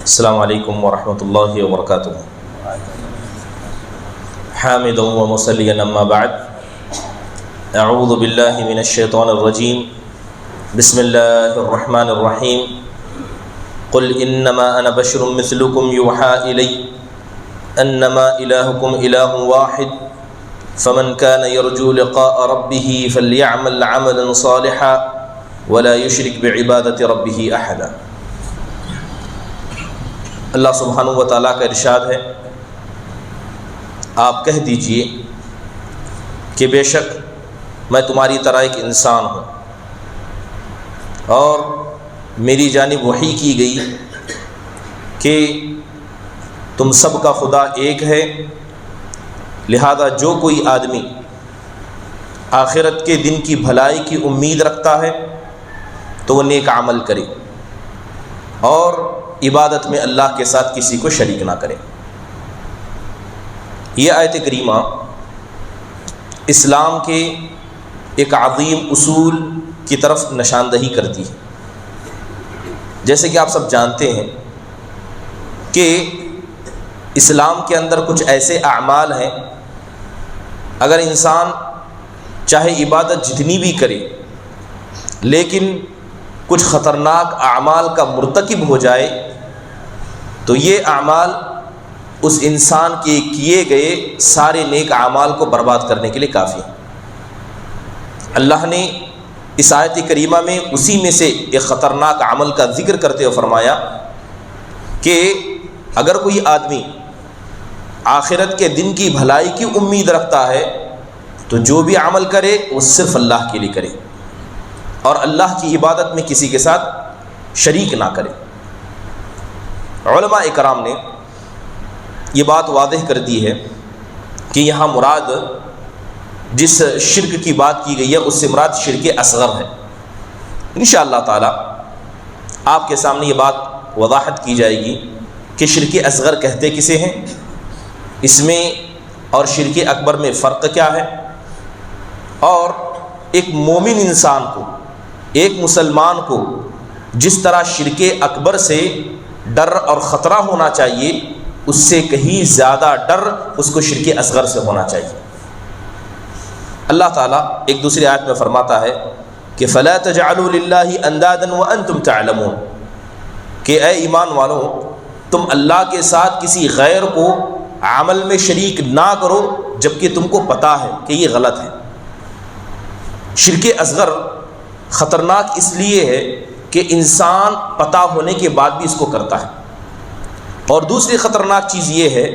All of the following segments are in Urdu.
السلام علیکم ورحمۃ اللہ وبرکاتہ۔ حامدا ومصلیا اما بعد، اعوذ باللہ من الشیطان الرجیم، بسم اللہ الرحمن الرحیم۔ قل انما انا بشر مثلکم یوحی الی انما الہکم الہ واحد فمن كان يرجو لقاء ربه فليعمل عملا صالحا ولا يشرك بعبادة ربه احدا۔ اللہ سبحانہ و تعالیٰ کا ارشاد ہے، آپ کہہ دیجئے کہ بے شک میں تمہاری طرح ایک انسان ہوں اور میری جانب وحی کی گئی کہ تم سب کا خدا ایک ہے، لہذا جو کوئی آدمی آخرت کے دن کی بھلائی کی امید رکھتا ہے تو وہ نیک عمل کرے اور عبادت میں اللہ کے ساتھ کسی کو شریک نہ کرے۔ یہ آیت کریمہ اسلام کے ایک عظیم اصول کی طرف نشاندہی کرتی ہے۔ جیسے کہ آپ سب جانتے ہیں کہ اسلام کے اندر کچھ ایسے اعمال ہیں، اگر انسان چاہے عبادت جتنی بھی کرے لیکن کچھ خطرناک اعمال کا مرتکب ہو جائے تو یہ اعمال اس انسان کے کیے گئے سارے نیک اعمال کو برباد کرنے کے لیے کافی ہیں۔ اللہ نے اس آیت کریمہ میں اسی میں سے ایک خطرناک عمل کا ذکر کرتے ہوئے فرمایا کہ اگر کوئی آدمی آخرت کے دن کی بھلائی کی امید رکھتا ہے تو جو بھی عمل کرے وہ صرف اللہ کے لیے کرے اور اللہ کی عبادت میں کسی کے ساتھ شریک نہ کرے۔ علماء اکرام نے یہ بات واضح کر دی ہے کہ یہاں مراد جس شرک کی بات کی گئی ہے اس سے مراد شرک اصغر ہے۔ انشاءاللہ تعالی آپ کے سامنے یہ بات وضاحت کی جائے گی کہ شرک اصغر کہتے کسے ہیں، اس میں اور شرک اکبر میں فرق کیا ہے، اور ایک مومن انسان کو، ایک مسلمان کو جس طرح شرک اکبر سے ڈر اور خطرہ ہونا چاہیے اس سے کہیں زیادہ ڈر اس کو شرک اصغر سے ہونا چاہیے۔ اللہ تعالیٰ ایک دوسری آیت میں فرماتا ہے کہ فَلَا تَجْعَلُوا لِلَّهِ أَنْدَادًا وَأَنْتُمْ تَعْلَمُونَ کہ اے ایمان والوں تم اللہ کے ساتھ کسی غیر کو عمل میں شریک نہ کرو جبکہ تم کو پتہ ہے کہ یہ غلط ہے۔ شرک اصغر خطرناک اس لیے ہے کہ انسان پتہ ہونے کے بعد بھی اس کو کرتا ہے، اور دوسری خطرناک چیز یہ ہے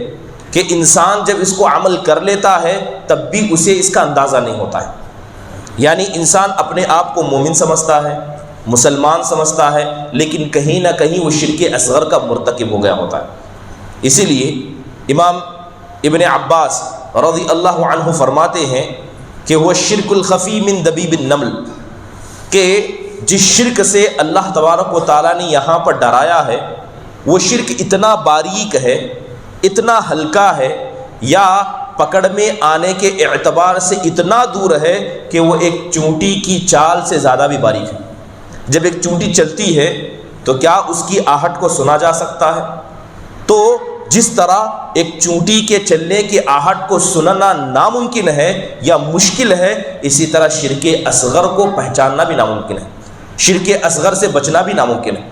کہ انسان جب اس کو عمل کر لیتا ہے تب بھی اسے اس کا اندازہ نہیں ہوتا ہے، یعنی انسان اپنے آپ کو مومن سمجھتا ہے، مسلمان سمجھتا ہے، لیکن کہیں نہ کہیں وہ شرک اصغر کا مرتکب ہو گیا ہوتا ہے۔ اسی لیے امام ابن عباس رضی اللہ عنہ فرماتے ہیں کہ وہ شرک الخفی من دبیب النمل کہ جس شرک سے اللہ تبارک و تعالیٰ نے یہاں پر ڈرایا ہے وہ شرک اتنا باریک ہے، اتنا ہلکا ہے، یا پکڑ میں آنے کے اعتبار سے اتنا دور ہے کہ وہ ایک چونٹی کی چال سے زیادہ بھی باریک ہے۔ جب ایک چونٹی چلتی ہے تو کیا اس کی آہٹ کو سنا جا سکتا ہے؟ تو جس طرح ایک چونٹی کے چلنے کی آہٹ کو سننا ناممکن ہے یا مشکل ہے، اسی طرح شرک اصغر کو پہچاننا بھی ناممکن ہے، شرک اصغر سے بچنا بھی ناممکن ہے۔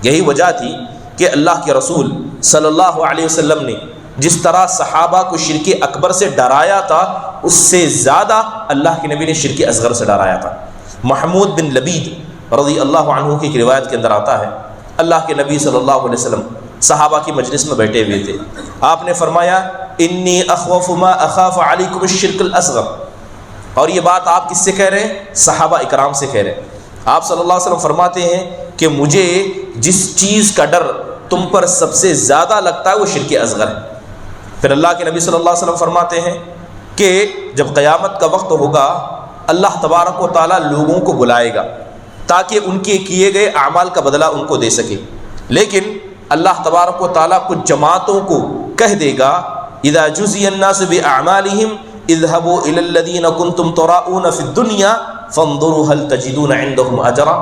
یہی وجہ تھی کہ اللہ کے رسول صلی اللہ علیہ وسلم نے جس طرح صحابہ کو شرک اکبر سے ڈرایا تھا اس سے زیادہ اللہ کے نبی نے شرک اصغر سے ڈرایا تھا۔ محمود بن لبید رضی اللہ عنہ کی روایت کے اندر آتا ہے اللہ کے نبی صلی اللہ علیہ وسلم صحابہ کی مجلس میں بیٹھے ہوئے تھے، آپ نے فرمایا انی اخوف ما اخاف علیکم الشرک الاصغر، اور یہ بات آپ کس سے کہہ رہے ہیں؟ صحابہ اکرام سے کہہ رہے ہیں۔ آپ صلی اللہ علیہ وسلم فرماتے ہیں کہ مجھے جس چیز کا ڈر تم پر سب سے زیادہ لگتا ہے وہ شرک اصغر ہے۔ پھر اللہ کے نبی صلی اللہ علیہ وسلم فرماتے ہیں کہ جب قیامت کا وقت ہوگا اللہ تبارک و تعالیٰ لوگوں کو بلائے گا تاکہ ان کے کیے گئے اعمال کا بدلہ ان کو دے سکے، لیکن اللہ تبارک و تعالیٰ کچھ جماعتوں کو کہہ دے گا اذا جزی الناس باعمالهم اذهبوا الى الذين كنتم تراؤون في الدنيا فانظروا هل تجدون عندهم اجرا،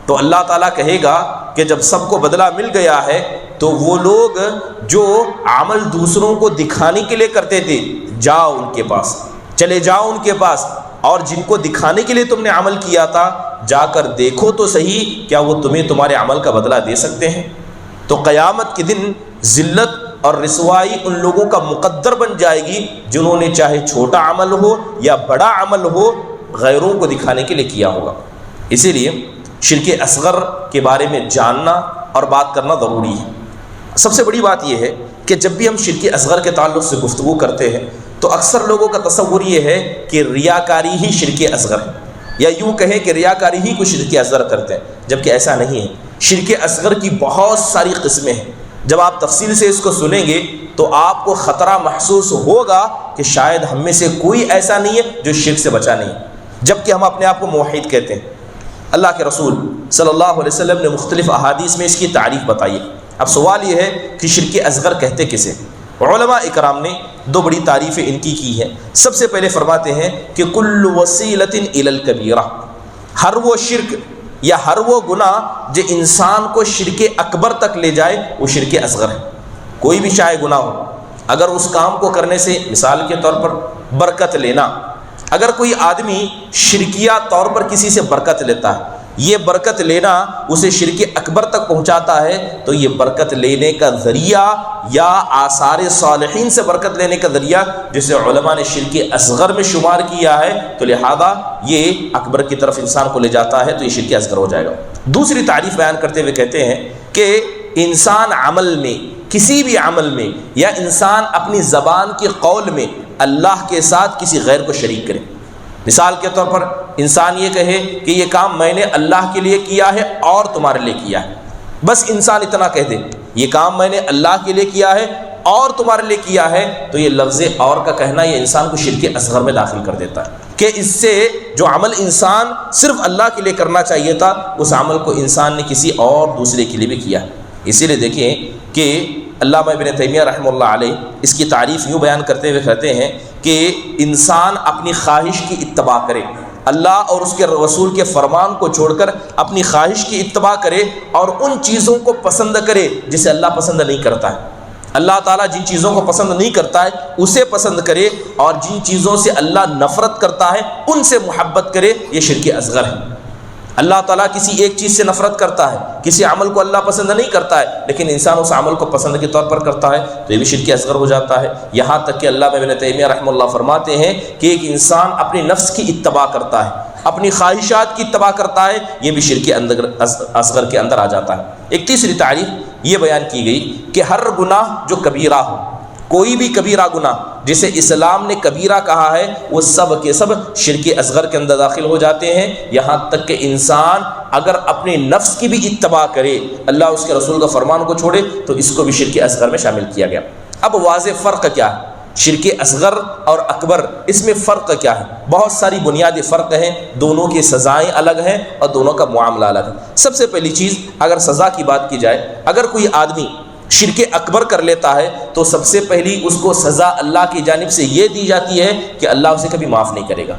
تو اللہ تعالیٰ کہے گا کہ جب سب کو بدلہ مل گیا ہے تو وہ لوگ جو عمل دوسروں کو دکھانے کے لیے کرتے تھے، جاؤ ان کے پاس، چلے جاؤ ان کے پاس، اور جن کو دکھانے کے لیے تم نے عمل کیا تھا جا کر دیکھو تو صحیح کیا وہ تمہیں تمہارے عمل کا بدلہ دے سکتے ہیں۔ تو قیامت کے دن ذلت اور رسوائی ان لوگوں کا مقدر بن جائے گی جنہوں نے چاہے چھوٹا عمل ہو یا بڑا عمل ہو غیروں کو دکھانے کے لیے کیا ہوگا۔ اسی لیے شرک اصغر کے بارے میں جاننا اور بات کرنا ضروری ہے۔ سب سے بڑی بات یہ ہے کہ جب بھی ہم شرک اصغر کے تعلق سے گفتگو کرتے ہیں تو اکثر لوگوں کا تصور یہ ہے کہ ریاکاری ہی شرک اصغر ہے، یا یوں کہیں کہ ریاکاری ہی کو شرک اصغر کرتے ہیں، جبکہ ایسا نہیں ہے۔ شرک اصغر کی بہت ساری قسمیں ہیں، جب آپ تفصیل سے اس کو سنیں گے تو آپ کو خطرہ محسوس ہوگا کہ شاید ہم میں سے کوئی ایسا نہیں ہے جو شرک سے بچا نہیں، جبکہ ہم اپنے آپ کو موحد کہتے ہیں۔ اللہ کے رسول صلی اللہ علیہ وسلم نے مختلف احادیث میں اس کی تعریف بتائی ہے۔ اب سوال یہ ہے کہ شرک اصغر کہتے کسے؟ علماء اکرام نے دو بڑی تعریفیں ان کی ہیں۔ سب سے پہلے فرماتے ہیں کہ کل وسیلۃ الی الکبیرہ، ہر وہ شرک یا ہر وہ گناہ جو انسان کو شرک اکبر تک لے جائے وہ شرک اصغر ہے۔ کوئی بھی چاہے گناہ ہو، اگر اس کام کو کرنے سے مثال کے طور پر برکت لینا، اگر کوئی آدمی شرکیہ طور پر کسی سے برکت لیتا ہے، یہ برکت لینا اسے شرک اکبر تک پہنچاتا ہے، تو یہ برکت لینے کا ذریعہ یا آثار صالحین سے برکت لینے کا ذریعہ جسے علماء نے شرک اصغر میں شمار کیا ہے، تو لہذا یہ اکبر کی طرف انسان کو لے جاتا ہے، تو یہ شرک اصغر ہو جائے گا۔ دوسری تعریف بیان کرتے ہوئے کہتے ہیں کہ انسان عمل میں، کسی بھی عمل میں، یا انسان اپنی زبان کے قول میں اللہ کے ساتھ کسی غیر کو شریک کرے۔ مثال کے طور پر انسان یہ کہے کہ یہ کام میں نے اللہ کے لیے کیا ہے اور تمہارے لیے کیا ہے، بس انسان اتنا کہہ دے یہ کام میں نے اللہ کے لیے کیا ہے اور تمہارے لیے کیا ہے، تو یہ لفظ اور کا کہنا یہ انسان کو شرک اصغر میں داخل کر دیتا ہے، کہ اس سے جو عمل انسان صرف اللہ کے لیے کرنا چاہیے تھا اس عمل کو انسان نے کسی اور دوسرے کے لیے بھی کیا۔ اسی لیے دیکھیں کہ علامہ ابن تیمیہ رحمہ اللہ علیہ اس کی تعریف یوں بیان کرتے ہوئے کہتے ہیں کہ انسان اپنی خواہش کی اتباع کرے، اللہ اور اس کے رسول کے فرمان کو چھوڑ کر اپنی خواہش کی اتباع کرے اور ان چیزوں کو پسند کرے جسے اللہ پسند نہیں کرتا ہے۔ اللہ تعالیٰ جن چیزوں کو پسند نہیں کرتا ہے اسے پسند کرے، اور جن چیزوں سے اللہ نفرت کرتا ہے ان سے محبت کرے، یہ شرک اصغر ہے۔ اللہ تعالیٰ کسی ایک چیز سے نفرت کرتا ہے، کسی عمل کو اللہ پسند نہیں کرتا ہے، لیکن انسان اس عمل کو پسند کے طور پر کرتا ہے، تو یہ بھی شرک اصغر ہو جاتا ہے۔ یہاں تک کہ علامہ ابن تیمیہ رحمہ اللہ فرماتے ہیں کہ ایک انسان اپنے نفس کی اتباع کرتا ہے، اپنی خواہشات کی اتباع کرتا ہے، یہ بھی شرک اصغر کے اندر آ جاتا ہے۔ ایک تیسری تعریف یہ بیان کی گئی کہ ہر گناہ جو کبیرہ ہو، کوئی بھی کبیرہ گناہ جسے اسلام نے کبیرہ کہا ہے، وہ سب کے سب شرک اصغر کے اندر داخل ہو جاتے ہیں، یہاں تک کہ انسان اگر اپنے نفس کی بھی اتباع کرے، اللہ اس کے رسول کا فرمان کو چھوڑے، تو اس کو بھی شرک اصغر میں شامل کیا گیا۔ اب واضح فرق کیا ہے شرک اصغر اور اکبر، اس میں فرق کیا ہے؟ بہت ساری بنیادی فرق ہیں، دونوں کی سزائیں الگ ہیں اور دونوں کا معاملہ الگ ہے۔ سب سے پہلی چیز اگر سزا کی بات کی جائے، اگر کوئی آدمی شرک اکبر کر لیتا ہے تو سب سے پہلی اس کو سزا اللہ کی جانب سے یہ دی جاتی ہے کہ اللہ اسے کبھی معاف نہیں کرے گا،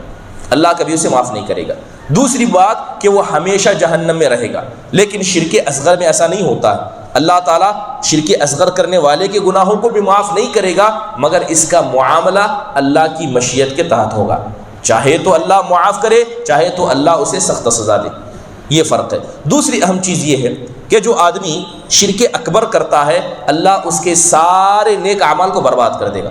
اللہ کبھی اسے معاف نہیں کرے گا۔ دوسری بات کہ وہ ہمیشہ جہنم میں رہے گا، لیکن شرک اصغر میں ایسا نہیں ہوتا ہے۔ اللہ تعالیٰ شرک اصغر کرنے والے کے گناہوں کو بھی معاف نہیں کرے گا، مگر اس کا معاملہ اللہ کی مشیت کے تحت ہوگا، چاہے تو اللہ معاف کرے، چاہے تو اللہ اسے سخت سزا دے۔ یہ فرق ہے۔ دوسری اہم چیز یہ ہے کہ جو آدمی شرک اکبر کرتا ہے، اللہ اس کے سارے نیک اعمال کو برباد کر دے گا،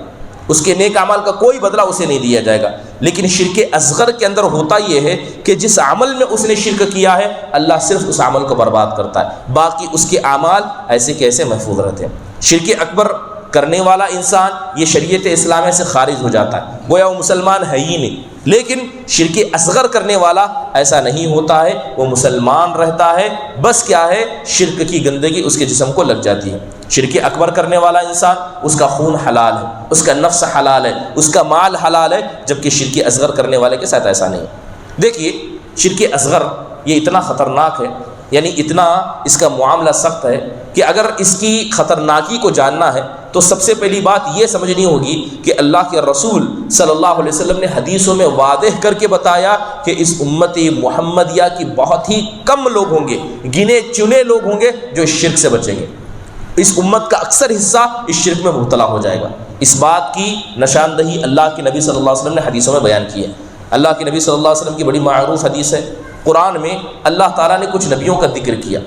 اس کے نیک اعمال کا کوئی بدلہ اسے نہیں دیا جائے گا۔ لیکن شرک اصغر کے اندر ہوتا یہ ہے کہ جس عمل میں اس نے شرک کیا ہے اللہ صرف اس عمل کو برباد کرتا ہے، باقی اس کے اعمال ایسے کے ایسے محفوظ رہتے ہیں۔ شرک اکبر کرنے والا انسان یہ شریعت اسلامیہ سے خارج ہو جاتا ہے، گویا وہ مسلمان ہے ہی نہیں۔ لیکن شرک اصغر کرنے والا ایسا نہیں ہوتا ہے، وہ مسلمان رہتا ہے، بس کیا ہے شرک کی گندگی اس کے جسم کو لگ جاتی ہے۔ شرک اکبر کرنے والا انسان اس کا خون حلال ہے، اس کا نفس حلال ہے، اس کا مال حلال ہے، جبکہ شرک اصغر کرنے والے کے ساتھ ایسا نہیں ہے۔ دیکھیے شرک اصغر یہ اتنا خطرناک ہے، یعنی اتنا اس کا معاملہ سخت ہے کہ اگر اس کی خطرناکی کو جاننا ہے تو سب سے پہلی بات یہ سمجھنی ہوگی کہ اللہ کے رسول صلی اللہ علیہ وسلم نے حدیثوں میں واضح کر کے بتایا کہ اس امت محمدیہ کی بہت ہی کم لوگ ہوں گے، گنے چنے لوگ ہوں گے جو شرک سے بچیں گے۔ اس امت کا اکثر حصہ اس شرک میں مبتلا ہو جائے گا۔ اس بات کی نشاندہی اللہ کے نبی صلی اللہ علیہ وسلم نے حدیثوں میں بیان کی ہے۔ اللہ کے نبی صلی اللہ علیہ وسلم کی بڑی معروف حدیث ہے، قرآن میں اللہ تعالیٰ نے کچھ نبیوں کا ذکر کیا،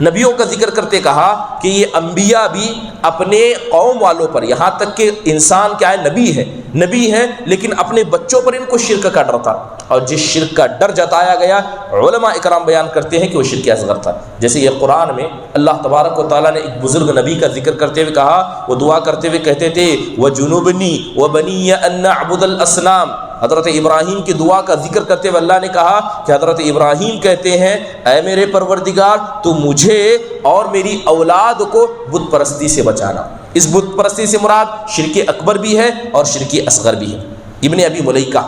نبیوں کا ذکر کرتے کہا کہ یہ انبیاء بھی اپنے قوم والوں پر، یہاں تک کہ انسان کیا ہے، نبی ہے لیکن اپنے بچوں پر ان کو شرک کا ڈر تھا، اور جس شرک کا ڈر جتایا گیا علماء اکرام بیان کرتے ہیں کہ وہ شرک اصغر تھا۔ جیسے یہ قرآن میں اللہ تبارک و تعالیٰ نے ایک بزرگ نبی کا ذکر کرتے ہوئے کہا، وہ دعا کرتے ہوئے کہتے تھے وَجُنُوبْنِي وَبَنِيَّ أَن نَّعْبُدَ الْأَصْنَامَ، حضرت ابراہیم کی دعا کا ذکر کرتے ہوئے اللہ نے کہا کہ حضرت ابراہیم کہتے ہیں اے میرے پروردگار تو مجھے اور میری اولاد کو بت پرستی سے بچانا۔ اس بت پرستی سے مراد شرک اکبر بھی ہے اور شرک اصغر بھی ہے۔ ابن ابی ملیکہ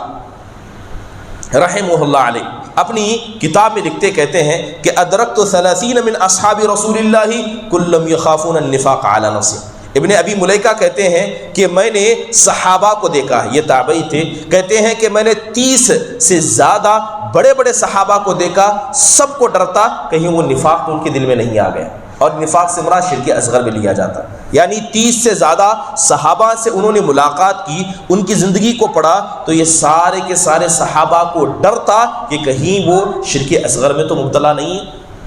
رحمہ اللہ علیہ اپنی کتاب میں لکھتے کہتے ہیں کہ ادرکت 30 من اصحاب رسول اللہ کلهم یخافون النفاق علی نفسہ۔ ابن ابی ملیکہ کہتے ہیں کہ میں نے صحابہ کو دیکھا، یہ تابعی تھے، کہتے ہیں کہ میں نے 30 سے زیادہ بڑے بڑے صحابہ کو دیکھا، سب کو ڈرتا کہیں وہ نفاق تو ان کے دل میں نہیں آ گیا، اور نفاق سے مراد شرک اصغر میں لیا جاتا، یعنی 30 سے زیادہ صحابہ سے انہوں نے ملاقات کی، ان کی زندگی کو پڑھا تو یہ سارے کے سارے صحابہ کو ڈر تھا کہ کہیں وہ شرک اصغر میں تو مبتلا نہیں۔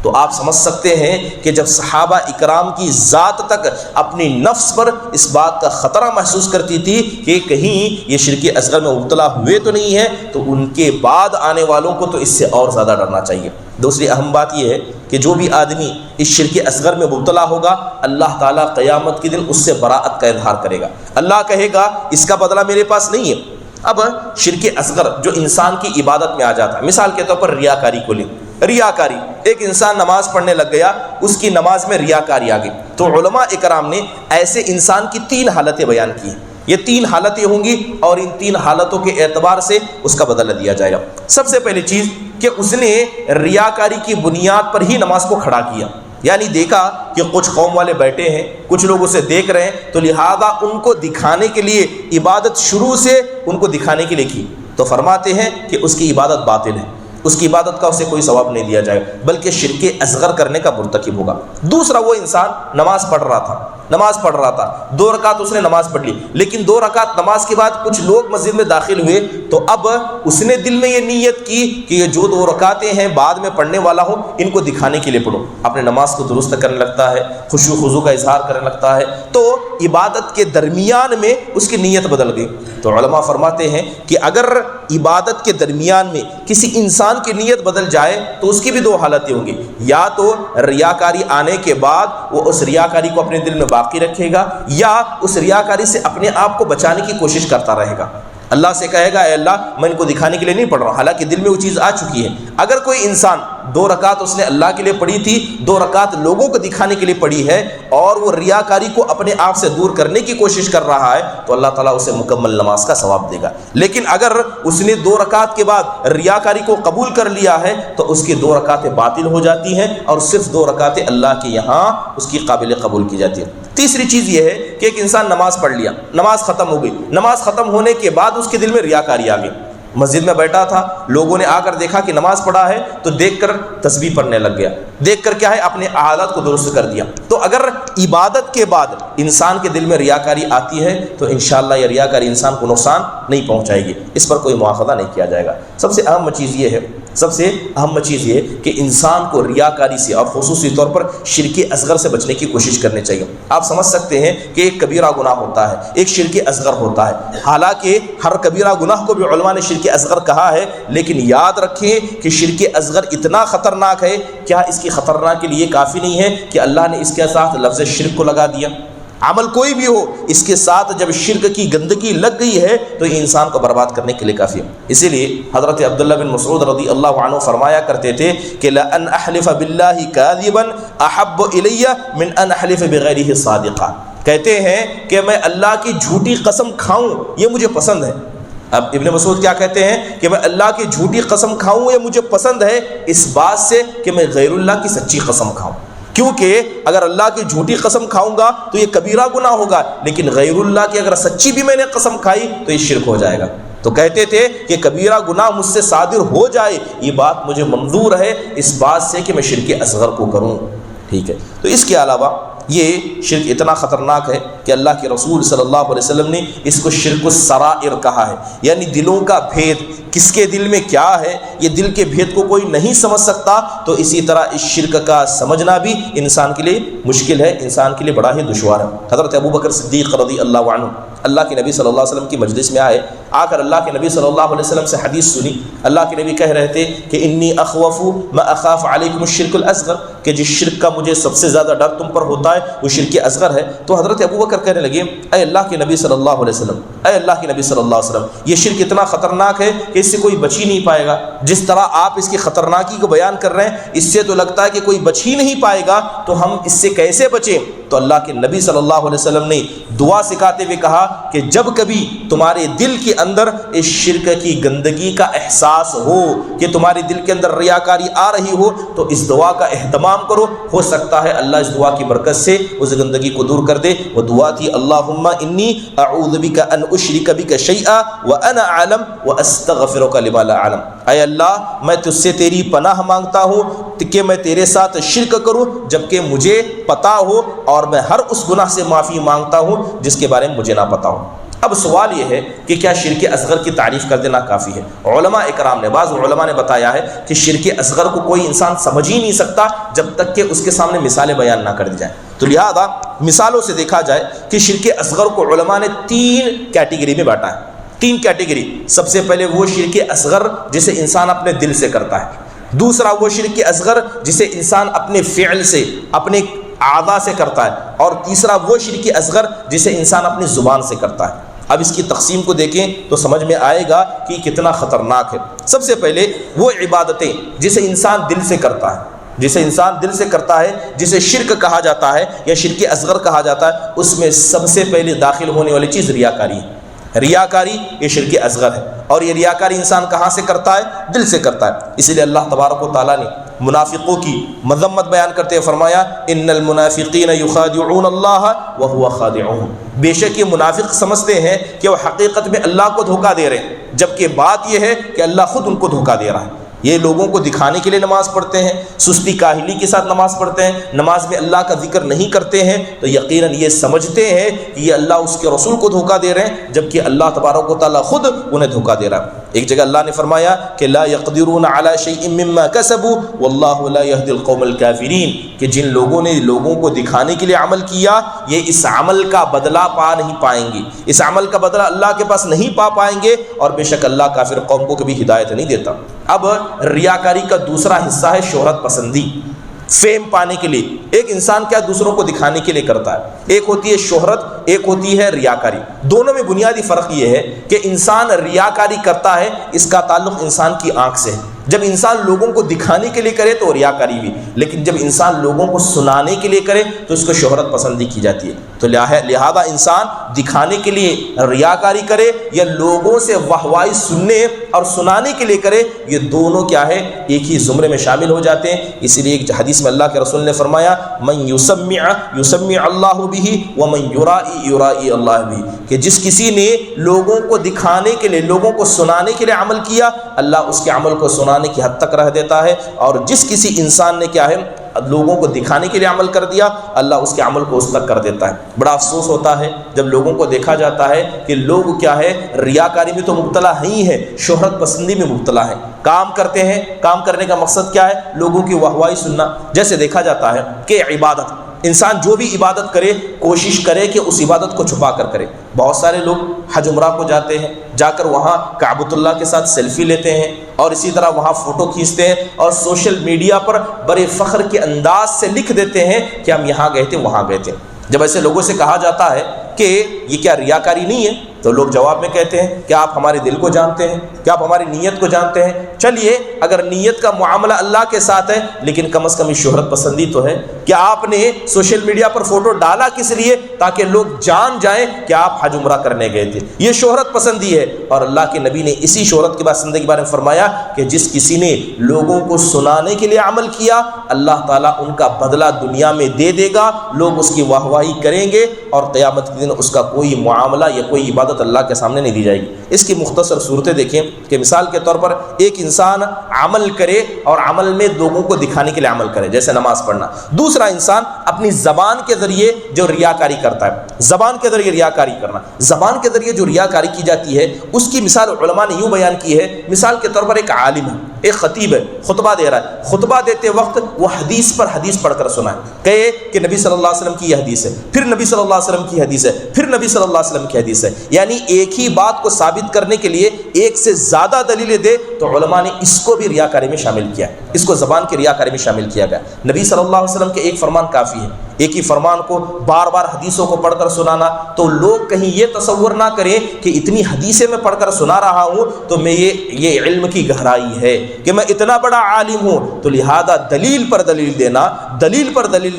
تو آپ سمجھ سکتے ہیں کہ جب صحابہ اکرام کی ذات تک اپنی نفس پر اس بات کا خطرہ محسوس کرتی تھی کہ کہیں یہ شرک اصغر میں مبتلا ہوئے تو نہیں ہے، تو ان کے بعد آنے والوں کو تو اس سے اور زیادہ ڈرنا چاہیے۔ دوسری اہم بات یہ ہے کہ جو بھی آدمی اس شرک اصغر میں مبتلا ہوگا اللہ تعالیٰ قیامت کے دن اس سے براءت کا اظہار کرے گا، اللہ کہے گا اس کا بدلہ میرے پاس نہیں ہے۔ اب شرک اصغر جو انسان کی عبادت میں آ جاتا ہے، مثال کے طور پر ریاکاری کو لیں، ریاکاری، ایک انسان نماز پڑھنے لگ گیا، اس کی نماز میں ریاکاری آ گئی، تو علماء اکرام نے ایسے انسان کی 3 حالتیں بیان کی ہیں۔ یہ 3 حالتیں ہوں گی اور ان 3 حالتوں کے اعتبار سے اس کا بدلہ دیا جائے گا۔ سب سے پہلی چیز کہ اس نے ریاکاری کی بنیاد پر ہی نماز کو کھڑا کیا، یعنی دیکھا کہ کچھ قوم والے بیٹھے ہیں، کچھ لوگ اسے دیکھ رہے ہیں، تو لہذا ان کو دکھانے کے لیے عبادت شروع سے ان کو دکھانے کے لیے کی، تو فرماتے ہیں کہ اس کی عبادت باطل ہے، اس کی عبادت کا اسے کوئی ثواب نہیں دیا جائے گا بلکہ شرک اصغر کرنے کا مرتکب ہوگا۔ دوسرا، وہ انسان نماز پڑھ رہا تھا، 2 رکعت اس نے نماز پڑھ لی، لیکن 2 رکعت نماز کے بعد کچھ لوگ مسجد میں داخل ہوئے تو اب اس نے دل میں یہ نیت کی کہ یہ جو 2 رکعتیں ہیں بعد میں پڑھنے والا ہوں ان کو دکھانے کے لیے پڑھو، اپنے نماز کو درست کرنے لگتا ہے، خشوع و خضوع کا اظہار کرنے لگتا ہے، تو عبادت کے درمیان میں اس کی نیت بدل گئی۔ تو علماء فرماتے ہیں کہ اگر عبادت کے درمیان میں کسی انسان کی نیت بدل جائے تو اس کی بھی 2 حالتیں ہوں گی، یا تو ریاکاری آنے کے بعد وہ اس ریاکاری کو اپنے دل میں باقی رکھے گا، یا اس ریاکاری سے اپنے آپ کو بچانے کی کوشش کرتا رہے گا، اللہ سے کہے گا اے اللہ میں ان کو دکھانے کے لیے نہیں پڑھ رہا ہوں، حالانکہ دل میں وہ چیز آ چکی ہے۔ اگر کوئی انسان 2 رکعت اس نے اللہ کے لیے پڑھی تھی، 2 رکعت لوگوں کو دکھانے کے لیے پڑھی ہے اور وہ ریاکاری کو اپنے آپ سے دور کرنے کی کوشش کر رہا ہے تو اللہ تعالیٰ اسے مکمل نماز کا ثواب دے گا۔ لیکن اگر اس نے 2 رکعت کے بعد ریاکاری کو قبول کر لیا ہے تو اس کی 2 رکعتیں باطل ہو جاتی ہیں اور صرف 2 رکعتیں اللہ کے یہاں اس کی قابل قبول کی جاتی ہیں۔ تیسری چیز یہ ہے کہ ایک انسان نماز پڑھ لیا، نماز ختم ہو گئی، نماز ختم ہونے کے بعد اس کے دل میں ریاکاری آ گئی، مسجد میں بیٹھا تھا، لوگوں نے آ کر دیکھا کہ نماز پڑھا ہے تو دیکھ کر تسبیح پڑھنے لگ گیا، دیکھ کر کیا ہے اپنے حالات کو درست کر دیا۔ تو اگر عبادت کے بعد انسان کے دل میں ریاکاری آتی ہے تو انشاءاللہ یہ ریاکاری انسان کو نقصان نہیں پہنچائے گی، اس پر کوئی مواخذہ نہیں کیا جائے گا۔ سب سے اہم چیز یہ ہے کہ انسان کو ریاکاری سے اور خصوصی طور پر شرک اصغر سے بچنے کی کوشش کرنی چاہیے۔ آپ سمجھ سکتے ہیں کہ ایک کبیرہ گناہ ہوتا ہے، ایک شرک اصغر ہوتا ہے، حالانکہ ہر کبیرہ گناہ کو بھی علماء نے شرک اصغر کہا ہے، لیکن یاد رکھیں کہ شرک اصغر اتنا خطرناک ہے، کیا اس کی خطرناک کے لیے کافی نہیں ہے کہ اللہ نے اس کے ساتھ لفظ شرک کو لگا دیا؟ عمل کوئی بھی ہو اس کے ساتھ جب شرک کی گندگی لگ گئی ہے تو یہ انسان کو برباد کرنے کے لیے کافی ہے۔ اسی لیے حضرت عبداللہ بن مسعود رضی اللہ عنہ فرمایا کرتے تھے کہ لَأَنْ أَحْلِفَ بِاللَّهِ كَاذِبًا أَحَبُّ إِلَيَّ مِنْ أَنْ أَحْلِفَ بِغَيْرِهِ صَادِقًا، کہتے ہیں کہ میں اللہ کی جھوٹی قسم کھاؤں یہ مجھے پسند ہے۔ اب ابن مسعود کیا کہتے ہیں کہ میں اللہ کی جھوٹی قسم کھاؤں یہ مجھے پسند ہے اس بات سے کہ میں غیر اللہ کی سچی قسم کھاؤں، کیونکہ اگر اللہ کی جھوٹی قسم کھاؤں گا تو یہ کبیرہ گناہ ہوگا، لیکن غیر اللہ کی اگر سچی بھی میں نے قسم کھائی تو یہ شرک ہو جائے گا۔ تو کہتے تھے کہ کبیرہ گناہ مجھ سے صادر ہو جائے یہ بات مجھے منظور ہے اس بات سے کہ میں شرک اصغر کو کروں، ٹھیک ہے۔ تو اس کے علاوہ یہ شرک اتنا خطرناک ہے کہ اللہ کے رسول صلی اللہ علیہ وسلم نے اس کو شرک السرائر کہا ہے، یعنی دلوں کا بھید، کس کے دل میں کیا ہے یہ دل کے بھید کو کوئی نہیں سمجھ سکتا، تو اسی طرح اس شرک کا سمجھنا بھی انسان کے لیے مشکل ہے، انسان کے لیے بڑا ہی دشوار ہے۔ حضرت ابو بکر صدیق رضی اللہ عنہ اللہ کے نبی صلی اللہ علیہ وسلم کی مجلس میں آئے، آ کر اللہ کے نبی صلی اللہ علیہ وسلم سے حدیث سنی۔ اللہ کے نبی کہہ رہے تھے کہ انی اخوف ما اخاف علیکم الشرک الاصغر، کہ جس شرک کا مجھے سب سے زیادہ ڈر تم پر ہوتا ہے وہ شرک اصغر ہے۔ تو حضرت ابو بکر کہنے لگے اے اللہ کے نبی صلی اللہ علیہ وسلم، اے اللہ کے نبی صلی اللہ علیہ وسلم، یہ شرک اتنا خطرناک ہے کہ اس سے کوئی بچ ہی نہیں پائے گا۔ جس طرح آپ اس کی خطرناکی کو بیان کر رہے ہیں اس سے تو لگتا ہے کہ کوئی بچ ہی نہیں پائے گا، تو ہم اس سے کیسے بچیں؟ تو اللہ کے نبی صلی اللہ علیہ وسلم نے دعا سکھاتے ہوئے کہا کہ جب کبھی تمہارے دل کے اندر اس شرک کی گندگی کا احساس ہو، کہ تمہارے دل کے اندر ریاکاری آ رہی ہو، تو اس دعا کا اہتمام کرو، ہو سکتا ہے اللہ اس دعا کی برکت سے اس گندگی کو دور کر دے۔ وہ دعا تھی اللہم انی اعوذ بک ان اشرک بک شیئا وانا اعلم واستغفرک لما لا اعلم، اے اللہ میں تجھ سے تیری پناہ مانگتا ہوں کہ میں تیرے ساتھ شرک کروں جبکہ مجھے پتا ہو، اور میں ہر اس گناہ سے معافی مانگتا ہوں جس کے بارے میں مجھے نہ پتا ہو۔ اب سوال یہ ہے کہ کیا شرک اصغر کی تعریف کر دینا کافی ہے؟ علماء اکرام نے، بعض علماء نے بتایا ہے کہ شرک اصغر کو کوئی انسان سمجھ ہی نہیں سکتا جب تک کہ اس کے سامنے مثالیں بیان نہ کر دی جائیں۔ تو لہذا مثالوں سے دیکھا جائے کہ شرک اصغر کو علماء نے 3 کیٹیگری میں بانٹا ہے، 3 کیٹیگری۔ سب سے پہلے وہ شرک اصغر جسے انسان اپنے دل سے کرتا ہے، دوسرا وہ شرک اصغر جسے انسان اپنے فعل سے، اپنے اعضاء سے کرتا ہے، اور تیسرا وہ شرک اصغر جسے انسان اپنی زبان سے کرتا ہے۔ اب اس کی تقسیم کو دیکھیں تو سمجھ میں آئے گا کہ کتنا خطرناک ہے۔ سب سے پہلے وہ عبادتیں جسے انسان دل سے کرتا ہے، جسے انسان دل سے کرتا ہے، جسے شرک کہا جاتا ہے یا شرک اصغر کہا جاتا ہے، اس میں سب سے پہلے داخل ہونے والی چیز ریاکاری ہے۔ ریاکاری یہ شرک اصغر ہے، اور یہ ریاکاری انسان کہاں سے کرتا ہے؟ دل سے کرتا ہے۔ اسی لیے اللہ تبارک و تعالیٰ نے منافقوں کی مذمت بیان کرتے ہوئے فرمایا ان المنافقین یخادعون اللہ وهو خادعهم، بے شک یہ منافق سمجھتے ہیں کہ وہ حقیقت میں اللہ کو دھوکہ دے رہے ہیں، جبکہ بات یہ ہے کہ اللہ خود ان کو دھوکہ دے رہا ہے۔ یہ لوگوں کو دکھانے کے لیے نماز پڑھتے ہیں، سستی کاہلی کے ساتھ نماز پڑھتے ہیں، نماز میں اللہ کا ذکر نہیں کرتے ہیں، تو یقیناً یہ سمجھتے ہیں کہ یہ اللہ اس کے رسول کو دھوکہ دے رہے ہیں، جبکہ اللہ تبارک و تعالیٰ خود انہیں دھوکہ دے رہا ہے۔ ایک جگہ اللہ نے فرمایا کہ لا يقدرون على شيء مما كسبوا والله لا يهدي القوم الكافرين، کہ جن لوگوں نے لوگوں کو دکھانے کے لیے عمل کیا یہ اس عمل کا بدلہ پا نہیں پائیں گے، اس عمل کا بدلہ اللہ کے پاس نہیں پا پائیں گے، اور بے شک اللہ کافر قوم کو کبھی ہدایت نہیں دیتا۔ اب ریاکاری کا دوسرا حصہ ہے شہرت پسندی، فیم پانے کے لیے۔ ایک انسان کیا دوسروں کو دکھانے کے لیے کرتا ہے، ایک ہوتی ہے شہرت، ایک ہوتی ہے ریاکاری۔ دونوں میں بنیادی فرق یہ ہے کہ انسان ریاکاری کرتا ہے، اس کا تعلق انسان کی آنکھ سے ہے۔ جب انسان لوگوں کو دکھانے کے لیے کرے تو ریاکاری بھی، لیکن جب انسان لوگوں کو سنانے کے لیے کرے تو اس کو شہرت پسندی کی جاتی ہے۔ تو لہذا انسان دکھانے کے لیے ریاکاری کرے یا لوگوں سے واہوائی سننے اور سنانے کے لیے کرے، یہ دونوں کیا ہے؟ ایک ہی زمرے میں شامل ہو جاتے ہیں۔ اسی لیے ایک حدیث میں اللہ کے رسول نے فرمایا من یسمع اللہ بہ ومن یرائی اللہ بہ، کہ جس کسی نے لوگوں کو دکھانے کے لیے، لوگوں کو سنانے کے لیے عمل کیا، اللہ اس کے عمل کو سنانے کی حد تک رہ دیتا ہے، اور جس کسی انسان نے کیا ہے لوگوں کو دکھانے کے لیے عمل کر دیا، اللہ اس کے عمل کو اس تک کر دیتا ہے۔ بڑا افسوس ہوتا ہے جب لوگوں کو دیکھا جاتا ہے کہ لوگ کیا ہے ریاکاری میں تو مبتلا ہی ہے، شہرت پسندی میں مبتلا ہے۔ کام کرتے ہیں، کام کرنے کا مقصد کیا ہے؟ لوگوں کی واہوائی سننا۔ جیسے دیکھا جاتا ہے کہ عبادت، انسان جو بھی عبادت کرے کوشش کرے کہ اس عبادت کو چھپا کر کرے۔ بہت سارے لوگ حج عمرہ کو جاتے ہیں، جا کر وہاں کعبۃ اللہ کے ساتھ سیلفی لیتے ہیں، اور اسی طرح وہاں فوٹو کھینچتے ہیں، اور سوشل میڈیا پر بڑے فخر کے انداز سے لکھ دیتے ہیں کہ ہم یہاں گئے تھے، وہاں گئے تھے۔ جب ایسے لوگوں سے کہا جاتا ہے کہ یہ کیا ریاکاری نہیں ہے، تو لوگ جواب میں کہتے ہیں کہ آپ ہمارے دل کو جانتے ہیں، کیا آپ ہماری نیت کو جانتے ہیں؟ چلیے اگر نیت کا معاملہ اللہ کے ساتھ ہے، لیکن کم از کم یہ شہرت پسندی تو ہے۔ کیا آپ نے سوشل میڈیا پر فوٹو ڈالا کس لیے؟ تاکہ لوگ جان جائیں کہ آپ حج عمرہ کرنے گئے تھے۔ یہ شہرت پسندی ہے، اور اللہ کے نبی نے اسی شہرت کی پسندی کے بارے میں فرمایا کہ جس کسی نے لوگوں کو سنانے کے لیے عمل کیا، اللہ تعالیٰ ان کا بدلہ دنیا میں دے دے گا، لوگ اس کی واہواہی کریں گے، اور قیامت کے دن اس کا کوئی معاملہ یا کوئی عبادت عبادت اللہ کے سامنے نہیں دی جائے گی۔ اس کی مختصر صورتیں دیکھیں کہ مثال کے طور پر ایک انسان عمل کرے اور عمل میں لوگوں کو دکھانے کے لیے عمل کرے، جیسے نماز پڑھنا۔ دوسرا انسان اپنی زبان کے ذریعے جو ریاکاری کرتا ہے، زبان کے ذریعے ریاکاری کرنا، زبان کے ذریعے جو ریاکاری کی جاتی ہے اس کی مثال علماء نے یوں بیان کی ہے، مثال کے طور پر ایک عالم ہے، ایک خطیب ہے، خطبہ دے رہا ہے، خطبہ دیتے وقت وہ حدیث پر حدیث پڑھ کر سنائے، کہے کہ نبی صلی اللہ علیہ وسلم کی یہ حدیث ہے، پھر نبی صلی اللہ علیہ وسلم کی حدیث ہے، پھر نبی صلی اللہ علیہ وسلم کی حدیث ہے، یعنی ایک ہی بات کو ثابت کرنے کے لیے ایک سے زیادہ دلیلیں دے، تو علماء نے اس کو بھی ریاکاری میں شامل کیا، اس کو زبان کی ریاکاری میں شامل کیا گیا۔ نبی صلی اللہ علیہ وسلم کے ایک فرمان کافی ہے، ایک ہی فرمان کو بار بار حدیثوں کو پڑھ کر سنانا، تو لوگ کہیں یہ تصور نہ کریں کہ اتنی حدیثیں میں پڑھ کر سنا رہا ہوں تو میں یہ علم کی گہرائی ہے کہ میں اتنا بڑا عالم ہوں، تو لہذا دلیل پر دلیل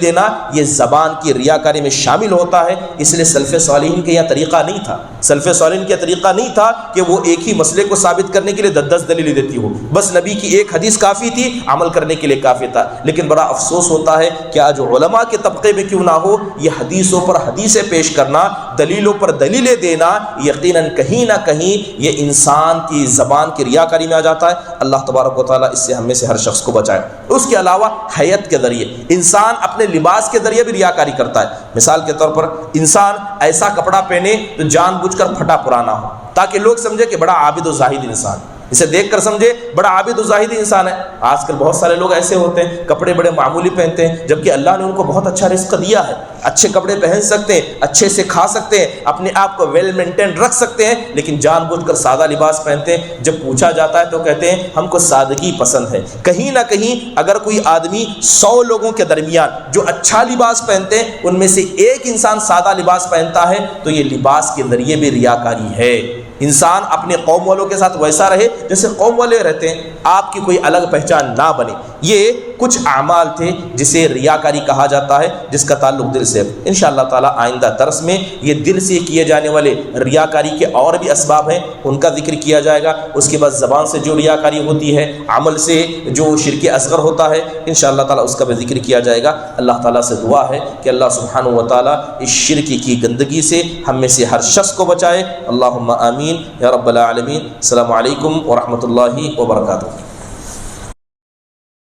دینا یہ زبان کی ریاکاری میں شامل ہوتا ہے۔ اس لیے سلف صالحین کا یہ طریقہ نہیں تھا، سلف صالحین کا طریقہ نہیں تھا کہ وہ ایک ہی مسئلے کو ثابت کرنے کے لیے 10 دلیلیں دیتی ہو، بس نبی کی ایک حدیث کافی تھی، عمل کرنے کے لیے کافی تھا۔ لیکن بڑا افسوس ہوتا ہے کہ آج علماء کے طبقے میں کیوں نہ ہو، یہ حدیثوں پر حدیثیں پیش کرنا، دلیلوں پر دلیلیں دینا، یقیناً کہیں نہ کہیں یہ انسان کی زبان کی ریاکاری میں آ جاتا ہے۔ اللہ تبارک و تعالیٰ اس سے ہم میں سے ہر شخص کو بچائے۔ اس کے علاوہ حیت کے ذریعے انسان اپنے لباس کے ذریعے بھی ریاکاری کرتا ہے۔ مثال کے طور پر انسان ایسا کپڑا پہنے تو جان بوجھ کر پھٹا پرانا ہو، تاکہ لوگ سمجھے کہ بڑا عابد و زاہد انسان، اسے دیکھ کر سمجھے بڑا عابد و زاہد انسان ہے۔ آج کل بہت سارے لوگ ایسے ہوتے ہیں، کپڑے بڑے معمولی پہنتے ہیں، جبکہ اللہ نے ان کو بہت اچھا رزق دیا ہے، اچھے کپڑے پہن سکتے ہیں، اچھے سے کھا سکتے ہیں، اپنے آپ کو ویل مینٹین رکھ سکتے ہیں، لیکن جان بوجھ کر سادہ لباس پہنتے ہیں۔ جب پوچھا جاتا ہے تو کہتے ہیں ہم کو سادگی پسند ہے۔ کہیں نہ کہیں اگر کوئی آدمی 100 لوگوں کے درمیان جو اچھا لباس پہنتے ہیں ان میں سے ایک انسان سادہ لباس پہنتا ہے تو یہ لباس کے ذریعے بھی ریاکاری ہے۔ انسان اپنے قوم والوں کے ساتھ ویسا رہے جیسے قوم والے رہتے ہیں، آپ کی کوئی الگ پہچان نہ بنے۔ یہ کچھ اعمال تھے جسے ریاکاری کہا جاتا ہے، جس کا تعلق دل سے۔ انشاءاللہ تعالی آئندہ درس میں یہ دل سے کیے جانے والے ریاکاری کے اور بھی اسباب ہیں، ان کا ذکر کیا جائے گا۔ اس کے بعد زبان سے جو ریاکاری ہوتی ہے، عمل سے جو شرک اصغر ہوتا ہے، انشاءاللہ تعالی اس کا بھی ذکر کیا جائے گا۔ اللہ تعالیٰ سے دعا ہے کہ اللہ سبحانہ و تعالیٰ اس شرک کی گندگی سے ہم میں سے ہر شخص کو بچائے۔ اللہم آمین یا رب العالمین۔ السلام علیکم ورحمۃ اللہ وبرکاتہ۔